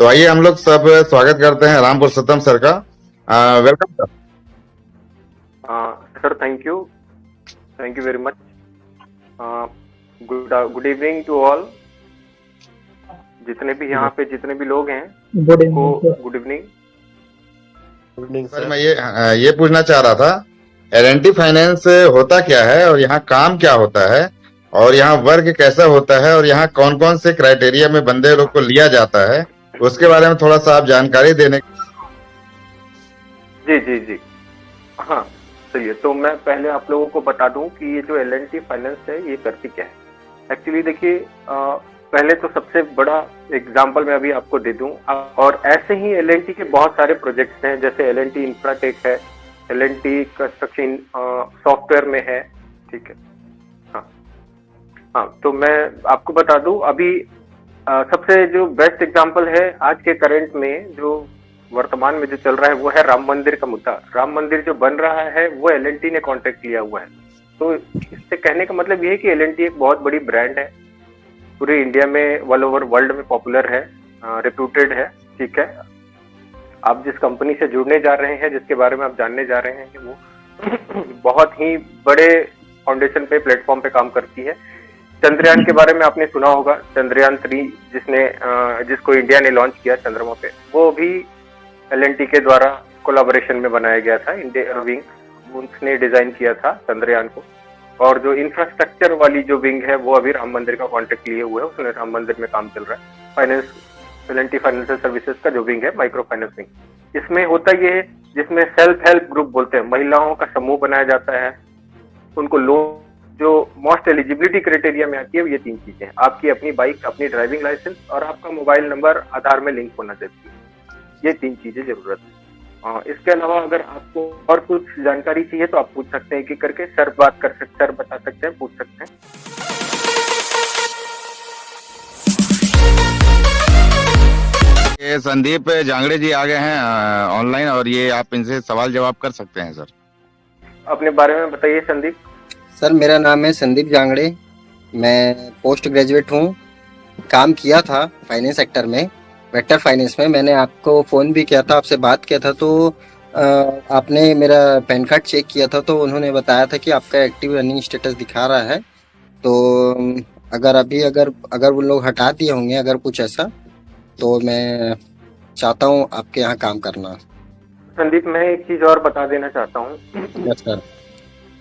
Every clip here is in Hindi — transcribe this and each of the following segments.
तो आइए हम लोग सब स्वागत करते हैं राम पुरुषोत्तम सर का। Welcome sir. Sir, thank you very much. Good evening to all. जितने भी लोग हैं गुड सबको evening sir. Good evening. Sir मैं ये पूछना चाह रहा था, एल&टी फाइनेंस होता क्या है और यहाँ काम क्या होता है और यहाँ वर्क कैसा होता है और यहाँ कौन कौन से क्राइटेरिया में बंदे लोग को लिया जाता है, उसके बारे में थोड़ा सा आप जानकारी देने। जी जी जी। हाँ, चलिए तो मैं पहले आप लोगों को बता दूं कि ये जो एल&टी फाइनेंस है ये करती क्या है। एक्चुअली देखिए, पहले तो सबसे बड़ा एग्जांपल मैं अभी आपको दे दूं। और ऐसे ही एल&टी के बहुत सारे प्रोजेक्ट्स हैं, जैसे एल&टी इंफ्राटेक है, एल&टी कंस्ट्रक्शन सॉफ्टवेयर में है। ठीक है। हाँ हाँ, तो मैं आपको बता दूं अभी सबसे जो बेस्ट एग्जांपल है आज के करंट में, जो वर्तमान में जो चल रहा है, वो है राम मंदिर का मुद्दा। राम मंदिर जो बन रहा है वो एल&टी ने कॉन्ट्रैक्ट लिया हुआ है। तो इससे कहने का मतलब ये है कि एल&टी एक बहुत बड़ी ब्रांड है, पूरे इंडिया में, ऑल ओवर वर्ल्ड में पॉपुलर है, रेप्यूटेड है। ठीक है। आप जिस कंपनी से जुड़ने जा रहे हैं, जिसके बारे में आप जानने जा रहे हैं, वो बहुत ही बड़े फाउंडेशन पे, प्लेटफॉर्म पे काम करती है। चंद्रयान के बारे में आपने सुना होगा, चंद्रयान 3 जिसको इंडिया ने लॉन्च किया चंद्रमा पे, वो भी एल&टी के द्वारा कोलैबोरेशन में बनाया गया था। इंडिया विंग उसने डिजाइन किया था चंद्रयान को। और जो इंफ्रास्ट्रक्चर वाली जो विंग है वो अभी राम मंदिर का कॉन्ट्रैक्ट लिए हुए है, उसमें राम मंदिर में काम चल रहा है। फाइनेंस एल&टी फाइनेंशियल सर्विसेज का जो विंग है, माइक्रो फाइनेंस विंग, इसमें होता ये है, जिसमें सेल्फ हेल्प ग्रुप बोलते हैं, महिलाओं का समूह बनाया जाता है, उनको लोन, जो मोस्ट एलिजिबिलिटी क्राइटेरिया में आती है, ये 3 चीजें हैं। आपकी अपनी बाइक, अपनी ड्राइविंग लाइसेंस और आपका मोबाइल नंबर आधार में लिंक होना चाहिए। ये 3 चीजें जरूरत है। इसके अलावा अगर आपको और कुछ जानकारी चाहिए तो आप पूछ सकते हैं, कि करके सर बात कर सकते, सर बता सकते हैं, पूछ सकते हैं। ये संदीप जांगड़े जी आ गए हैं ऑनलाइन, और ये आप इनसे सवाल जवाब कर सकते हैं सर। अपने बारे में बताइए संदीप। सर मेरा नाम है संदीप जांगड़े। मैं पोस्ट ग्रेजुएट हूँ। काम किया था फाइनेंस सेक्टर में, वेक्टर फाइनेंस में। मैंने आपको फ़ोन भी किया था, आपसे बात किया था, तो आपने मेरा पैन कार्ड चेक किया था, तो उन्होंने बताया था कि आपका एक्टिव रनिंग स्टेटस दिखा रहा है। तो अगर अभी अगर अगर वो लोग हटा दिए होंगे, अगर कुछ ऐसा, तो मैं चाहता हूँ आपके यहाँ काम करना। संदीप, मैं एक चीज और बता देना चाहता हूँ। Yes sir.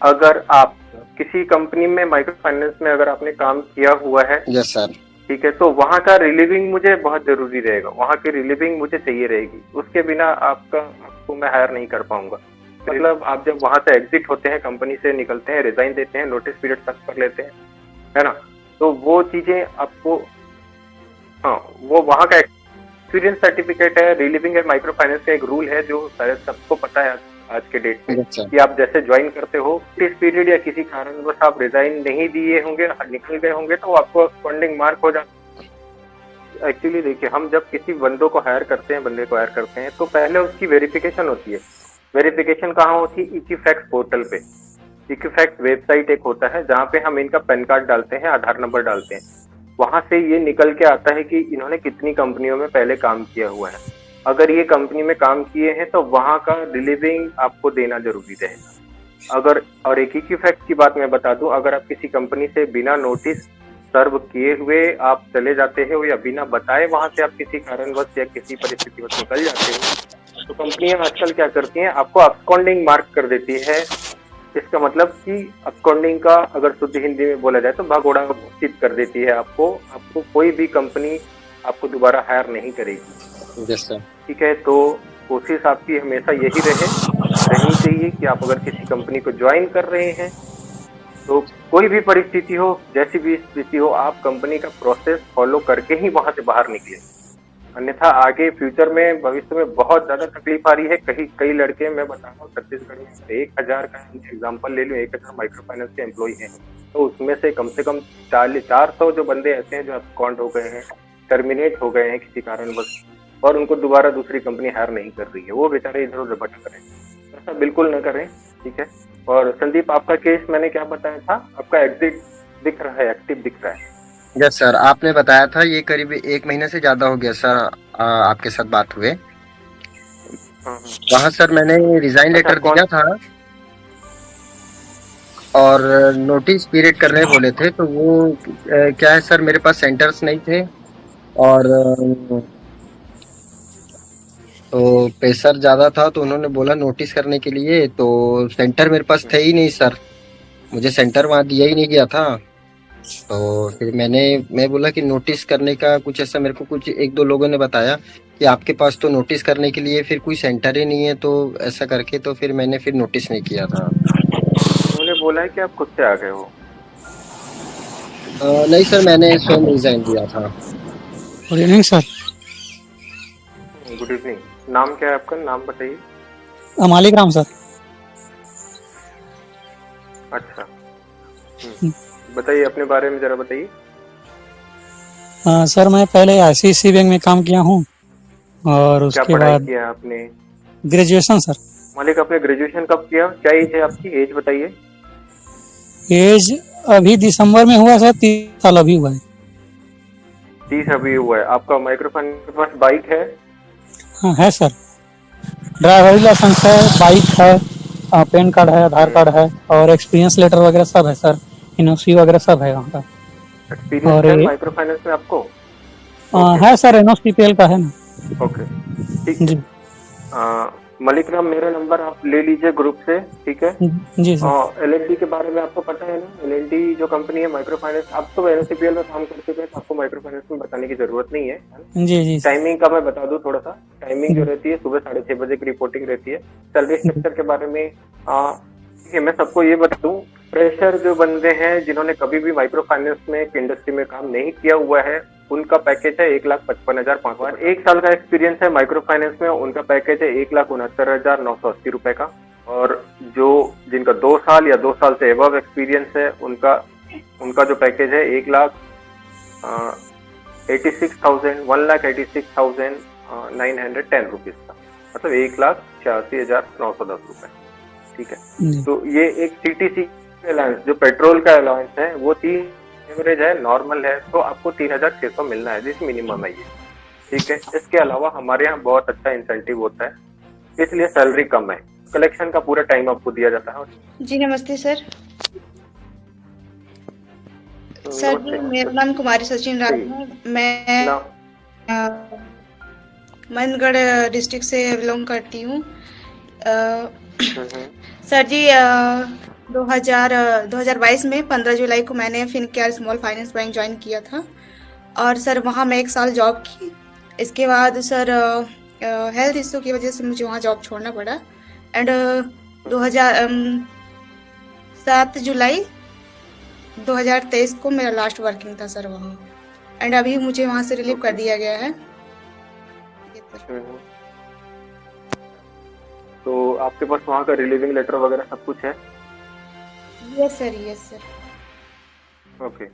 अगर आप किसी कंपनी में, माइक्रो फाइनेंस में अगर आपने काम किया हुआ है, यस सर। ठीक है, तो वहाँ का रिलीविंग मुझे बहुत जरूरी रहेगा। वहाँ की रिलीविंग मुझे चाहिए रहेगी, उसके बिना आपको मैं हायर नहीं कर पाऊंगा। मतलब आप जब वहाँ से एग्जिट होते हैं, कंपनी से निकलते हैं, रिजाइन देते हैं, नोटिस पीरियड तक कर लेते हैं, है ना, तो वो चीजें आपको, हाँ, वो वहाँ का एक्सपीरियंस सर्टिफिकेट है। रिलीविंग है, माइक्रो फाइनेंस का एक रूल है जो शायद सबको पता है आज के डेट में, कि आप जैसे ज्वाइन करते हो, इस पीरियड या किसी कारणवश आप रिजाइन नहीं दिए होंगे, निकल गए होंगे, तो आपको फंडिंग मार्क हो जाता। एक्चुअली देखिए, हम जब किसी बंदे को हायर करते हैं, तो पहले उसकी वेरिफिकेशन होती है। वेरिफिकेशन कहाँ होती है? इक्विफैक्स पोर्टल पे। इक्विफैक्स वेबसाइट एक होता है, जहाँ पे हम इनका पैन कार्ड डालते हैं, आधार नंबर डालते हैं। वहां से ये निकल के आता है कि इन्होंने कितनी कंपनियों में पहले काम किया हुआ है। अगर ये कंपनी में काम किए हैं तो वहां का रिलीविंग आपको देना जरूरी रहेगा। अगर, और एक ही फैक्ट की बात मैं बता दूं, अगर आप किसी कंपनी से बिना नोटिस सर्व किए हुए आप चले जाते हो, या बिना बताए वहां से आप किसी कारणवश या किसी परिस्थितिवश निकल जाते हो, तो कंपनियां आजकल क्या करती हैं, आपको अब्सकॉन्डिंग मार्क कर देती है। इसका मतलब कि अब्सकॉन्डिंग का अगर शुद्ध हिंदी में बोला जाए तो भगोड़ा घोषित कर देती है आपको कोई भी कंपनी आपको दोबारा हायर नहीं करेगी। Yes sir. ठीक है, तो कोशिश आपकी हमेशा यही रहनी चाहिए कि आप अगर किसी कंपनी को ज्वाइन कर रहे हैं, तो कोई भी परिस्थिति हो, जैसी भी स्थिति हो, आप कंपनी का प्रोसेस फॉलो करके ही वहां से बाहर निकले। अन्यथा आगे फ्यूचर में, भविष्य में बहुत ज्यादा तकलीफ आ रही है। कई लड़के, मैं बता रहा हूँ, छत्तीसगढ़ में 1000 का एग्जाम्पल ले लूँ, 1000 माइक्रो फाइनेंस के एम्प्लॉय हैं, तो उसमें से कम 400 जो बंदे ऐसे हैं जो अकाउंट हो गए हैं, टर्मिनेट हो गए हैं किसी कारणवश, और उनको दोबारा दूसरी कंपनी हायर नहीं कर रही है। वो बेचारे इधर उधर भटक रहे हैं। ऐसा बिल्कुल न करें। ठीक है। और संदीप, आपका केस मैंने क्या बताया था, आपका एग्जिट दिख रहा है, एक्टिव दिख रहा है, यस सर, आपने बताया था ये करीब 1 महीने से ज्यादा हो गया सर, आपके साथ बात हुए। हाँ, वहाँ सर मैंने रिजाइन अच्छा लेटर कौन? दिया था और नोटिस पीरियड करने बोले थे, तो वो क्या है सर, मेरे पास सेंटर्स नहीं थे और तो प्रेशर ज्यादा था, तो उन्होंने बोला नोटिस करने के लिए, तो सेंटर मेरे पास थे ही नहीं सर, मुझे सेंटर वहाँ दिया ही नहीं गया था। तो फिर मैं बोला कि नोटिस करने का कुछ ऐसा, मेरे को कुछ एक दो लोगों ने बताया कि आपके पास तो नोटिस करने के लिए फिर कोई सेंटर ही नहीं है, तो ऐसा करके तो फिर मैंने फिर नोटिस नहीं किया था। उन्होंने बोला है कि आप खुद से आ गए हो? नहीं सर, मैंने स्वयं रिजाइन दिया था। Good evening sir. Good evening. नाम क्या है आपका? नाम बताइए। मालिक राम सर। अच्छा। बताइए अपने बारे में जरा बताइए। सर मैं पहले आईसीआईसीआई बैंक में काम किया हूँ और क्या उसके पढ़ाई बाद किया है आपने? Graduation sir. मालिक आपने ग्रेजुएशन कब किया? क्या एज है आपकी? एज बताइए। एज अभी दिसंबर में हुआ सर, 3 साल अभी हुआ है। 30 अभी हुआ है। आपका माइक्रोफोन के पास बाइक है? हाँ है सर, ड्राइवरी लाइसेंस है, बाइक है, पैन कार्ड है, आधार कार्ड है और एक्सपीरियंस लेटर वगैरह सब है सर, एनओसी वगैरह सब है वहाँ का। एक्सपीरियंस और है ये माइक्रो फाइनेंस में आपको? ओके है सर, एनओसीपीएल का है ना। ओके, ठीक है। जी मलिक राम, मेरा नंबर आप ले लीजिए ग्रुप से, ठीक है। जी सर। एलएनटी के बारे में आपको पता है ना? एलएनटी जो कंपनी है माइक्रो फाइनेंस, आप तो एनसीपीएल में काम कर चुके हैं, तो आपको माइक्रो फाइनेंस में बताने की जरूरत नहीं है, है ना? जी टाइमिंग का मैं बता दूं थोड़ा सा। टाइमिंग जो जी रहती है सुबह 6:30 बजे की रिपोर्टिंग रहती है। सैलरी स्ट्रक्चर के बारे में देखिए, मैं सबको ये बता दूं, फ्रेशर जो बंदे हैं जिन्होंने कभी भी माइक्रो फाइनेंस में इंडस्ट्री में काम नहीं किया हुआ है, उनका पैकेज है 1,55,500। 1 साल का एक्सपीरियंस है माइक्रो फाइनेंस में, उनका पैकेज है 1,69,980 रुपए का। और जो जिनका 2 साल या 2 साल से एबव एक्सपीरियंस है, उनका उनका जो पैकेज है 1,86,910 रुपीज का, मतलब 1,86,910 रुपए, ठीक है। जी तो ये एक सीटीसी अलाउंस, जो पेट्रोल का अलाउंस है, वो 3 एवरेज है, नॉर्मल है, तो आपको 3,600 मिलना है, जिस मिनिमम है ये, ठीक है। इसके अलावा हमारे यहाँ बहुत अच्छा इंसेंटिव होता है, इसलिए सैलरी कम है। कलेक्शन का पूरा टाइम आपको दिया जाता है। जी नमस्ते सर। सर जी, मेरा नाम कुमारी सचिन राम है। मैं मनगढ़ डिस्ट्रिक्ट से बिलोंग करती हूँ। सर जी, 2022 में 15 जुलाई को मैंने Fincare small finance bank join किया था और सर वहाँ मैं 1 साल जॉब की। इसके बाद सर हेल्थ इशू की वजह से मुझे वहाँ जॉब छोड़ना पड़ा एंड 7 जुलाई 2023 को मेरा लास्ट वर्किंग था सर वहाँ, एंड अभी मुझे वहाँ से रिलीव कर दिया गया है। तो आपके पास वहाँ का रिलीविंग लेटर वगैरह सब कुछ है? Yes sir, yes sir. Okay.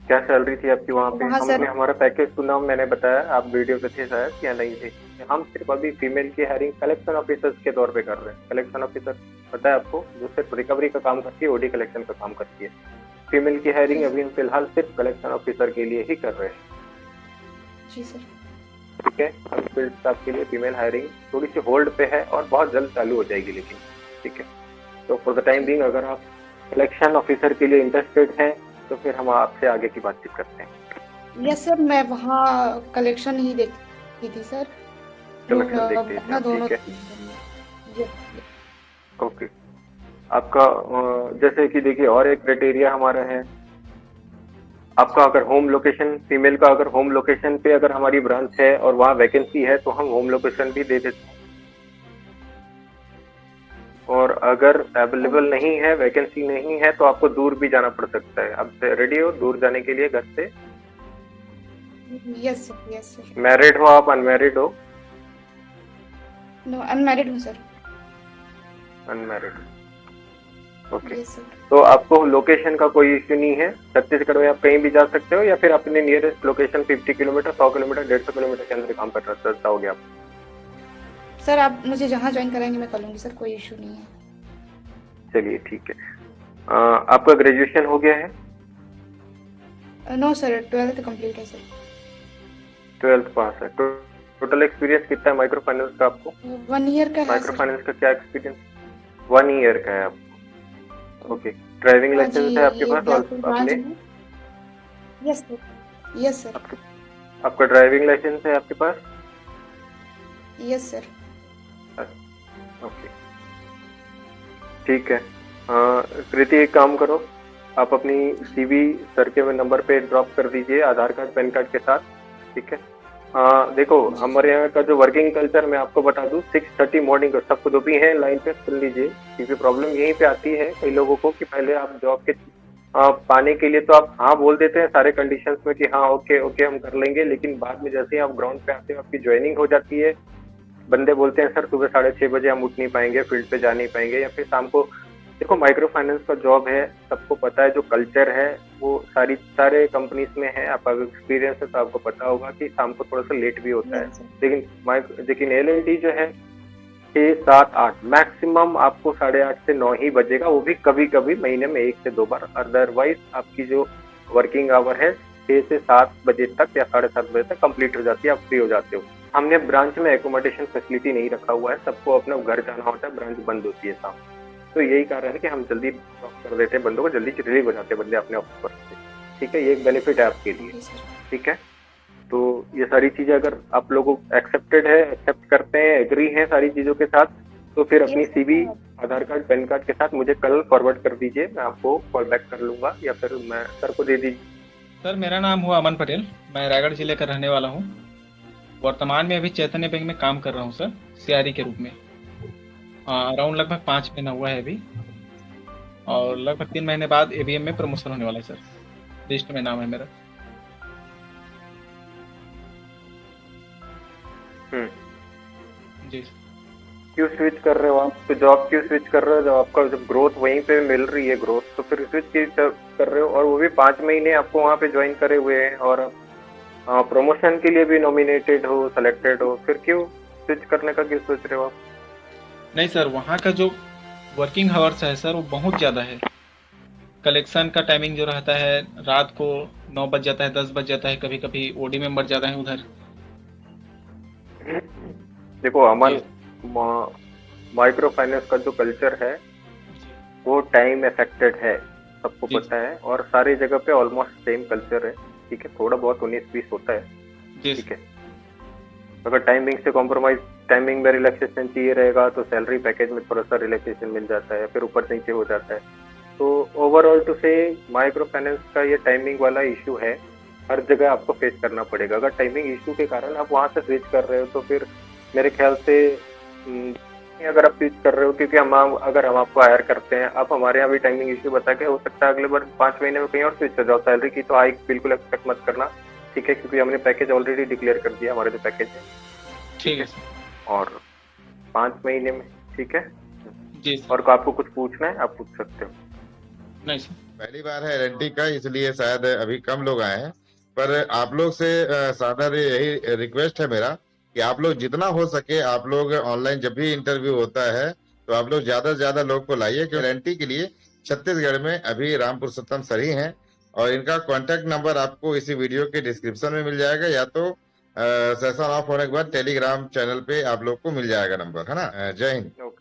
क्या सैलरी थी आपकी वहाँ पे? हमने हमारा पैकेज सुना, मैंने बताया, आप वीडियो पे थे शायद या नहीं थे? हम सिर्फ अभी फीमेल की हायरिंग कलेक्शन ऑफिसर्स के तौर पे कर रहे हैं। कलेक्शन ऑफिसर पता है आपको, जो सिर्फ रिकवरी का काम करती है, ओडी कलेक्शन का काम करती है। फीमेल की हायरिंग अभी हम फिलहाल सिर्फ कलेक्शन ऑफिसर के लिए ही कर रहे हैं। जी सर। ठीक है, हम फील्ड स्टाफ के लिए फीमेल हायरिंग थोड़ी सी होल्ड पे है और बहुत जल्द चालू हो जाएगी, लेकिन ठीक है। तो फॉर द टाइम बीइंग अगर आप कलेक्शन ऑफिसर के लिए इंटरेस्टेड हैं, तो फिर हम आपसे आगे की बातचीत करते हैं। यस सर, मैं वहाँ कलेक्शन ही देखी थी सर। कलेक्शन देखते हैं, दोनों। ठीक है। ओके। आपका जैसे कि देखिए, और एक क्राइटेरिया हमारा है, आपका अगर होम लोकेशन, फीमेल का अगर होम लोकेशन पे अगर हमारी ब्रांच है और वहाँ वैकेंसी है, तो हम होम लोकेशन भी दे देते हैं। और अगर अवेलेबल नहीं है, वैकेंसी नहीं है, तो आपको दूर भी जाना पड़ सकता है। आप रेडी हो दूर जाने के लिए घर से? Yes sir, yes sir. Married हो आप, अनमैरिड हो? नो, अनमैरिड हूँ sir. Unmarried, okay. Yes sir. तो आपको लोकेशन का कोई इश्यू नहीं है? छत्तीसगढ़ में आप कहीं भी जा सकते हो, या फिर अपने nearest location 50 kilometre, 100 kilometre, 150 kilometre के अंदर काम करना चाहोगे आप? सर आप मुझे जहाँ ज्वाइन कराएंगे मैं कर लूँगी सर, कोई इशू नहीं है। चलिए ठीक है। आपका ग्रेजुएशन हो गया है? नो सर, 12th कंप्लीट है सर। 12th पास है। टोटल एक्सपीरियंस कितना है माइक्रो फाइनेंस का आपको? 1 ईयर का है माइक्रो सर। फाइनेंस का क्या एक्सपीरियंस? 1 ईयर का है आपको। ओके, ड्राइविंग हाँ जी, लाइसेंस है आपके ये पास? और ब्लैकपुर ब्रांच आपने में। Yes sir. Yes sir. आपका ड्राइविंग लाइसेंस है आपके पास? Yes sir. ओके, ठीक है। कृति एक काम करो, आप अपनी सीवी सर के नंबर पे ड्रॉप कर दीजिए आधार कार्ड पैन कार्ड के साथ, ठीक है। देखो हमारे यहाँ का जो वर्किंग कल्चर मैं आपको बता दूं, 6:30 मॉर्निंग को सबको जो भी है लाइन पे सुन लीजिए, क्योंकि प्रॉब्लम यहीं पे आती है कई लोगों को कि पहले आप जॉब के पाने के लिए तो आप हाँ बोल देते हैं सारे कंडीशंस में कि हाँ ओके ओके हम कर लेंगे, लेकिन बाद में जैसे ही आप ग्राउंड पे आते हो आपकी ज्वाइनिंग हो जाती है, बंदे बोलते हैं सर सुबह 6:30 बजे हम उठ नहीं पाएंगे, फील्ड पे जा नहीं पाएंगे, या फिर शाम को। देखो माइक्रो फाइनेंस का जॉब है, सबको पता है, जो कल्चर है वो सारे कंपनीज में है, आपका एक्सपीरियंस है तो आपको पता होगा कि शाम को थोड़ा सा लेट भी होता है। Yes, sir. लेकिन L&T जो है 6, 7, 8 मैक्सिमम आपको 8:30 से 9 ही बजेगा, वो भी कभी कभी महीने में 1 से 2 बार। अदरवाइज आपकी जो वर्किंग आवर है 6 से 7 बजे तक या 7:30 बजे तक कंप्लीट हो जाती है, आप फ्री हो जाते हो। हमने ब्रांच में एकोमोडेशन फैसिलिटी नहीं रखा हुआ है, सबको अपना घर जाना होता है, ब्रांच बंद होती है शाम। तो यही कारण है कि हम जल्दी ड्रॉप कर देते हैं बंदों को, जल्दी रिलीव हो जाते हैं बंदे अपने ऑफिस पर से, ठीक है। ये एक बेनिफिट है आपके लिए, Okay, sir. ठीक है। तो ये सारी चीजें अगर आप लोगों एक्सेप्टेड है, एक्सेप्ट करते हैं, एग्री हैं सारी चीजों के साथ, तो फिर अपनी Yes, सीवी sir. आधार कार्ड पैन कार्ड के साथ मुझे कल फॉरवर्ड कर दीजिए, मैं आपको कॉल बैक कर लूंगा या फिर मैं सर को दे दीजिए। सर मेरा नाम हुआ अमन पटेल, मैं रायगढ़ जिले का रहने वाला हूँ। वर्तमान में अभी चैतन्य बैंक में काम कर रहा हूँ सर, सीआरई के रूप में। अराउंड लगभग 5 महीना हुआ है अभी, और लगभग 3 महीने बाद एबीएम में प्रमोशन होने वाला है सर। लिस्ट में नाम है मेरा। जी क्यों स्विच कर रहे हो आप? तो जॉब क्यों स्विच कर रहे हो जब आपका जब ग्रोथ वहीं पे मिल रही है ग्रोथ, तो फिर स्विच क्यों कर रहे हो? और वो भी 5 महीने आपको वहाँ पे ज्वाइन करे हुए हैं और प्रमोशन के लिए भी नॉमिनेटेड हो, सेलेक्टेड हो, फिर क्यों स्विच करने का क्यों सोच रहे हो आप? नहीं सर, वहाँ का जो वर्किंग हावर्स है सर वो बहुत ज़्यादा है। कलेक्शन का टाइमिंग जो रहता है रात को 9 बज जाता है, 10 बज जाता है, कभी कभी ओडी मेंबर ज़्यादा है उधर। देखो अमन, माइक्रो फाइनेंस का जो कल्चर है वो टाइम अफेक्टेड है, सबको जी। पता है, और सारी जगह पे ऑलमोस्ट सेम कल्चर है, ठीक है। थोड़ा बहुत 19-20 होता है, जी ठीक है। अगर टाइमिंग से कॉम्प्रोमाइज, टाइमिंग में रिलैक्सेशन चाहिए रहेगा तो सैलरी पैकेज में थोड़ा सा रिलैक्सेशन मिल जाता है, फिर ऊपर नीचे हो जाता है। तो ओवरऑल टू से माइक्रो फाइनेंस का ये टाइमिंग वाला इशू है, हर जगह आपको फेस करना पड़ेगा। अगर टाइमिंग इशू के कारण आप वहाँ से स्विच कर रहे हो तो फिर मेरे ख्याल से अगर आप स्विच कर रहे हो, क्योंकि अगर हम आपको हायर करते हैं, आप हमारे यहाँ भी टाइमिंग इशू बता के, हो सकता है अगले बार 5 महीने में कहीं और स्विच हो जाओ। सैलरी की तो हाइक बिल्कुल एक्सपेक्ट मत करना, ठीक है, क्योंकि हमने पैकेज ऑलरेडी डिक्लेयर कर दिया, हमारे जो पैकेज है, ठीक है सर। और 5 महीने में, ठीक है। जी सर। और आपको कुछ पूछना है आप पूछ सकते हो। नहीं सर। पहली बार है L&T का, इसलिए शायद अभी कम लोग आए हैं, पर आप लोग से सादर यही रिक्वेस्ट है मेरा कि आप लोग जितना हो सके आप लोग ऑनलाइन जब भी इंटरव्यू होता है तो आप लोग ज्यादा से ज्यादा लोग को लाइए, क्योंकि L&T के लिए छत्तीसगढ़ में अभी राम पुरुषोत्तम सर ही हैं, और इनका कॉन्टेक्ट नंबर आपको इसी वीडियो के डिस्क्रिप्शन में मिल जाएगा, या तो सेशन ऑफ होने के बाद टेलीग्राम चैनल पे आप लोग को मिल जाएगा नंबर, है ना। जय हिंद। ओके।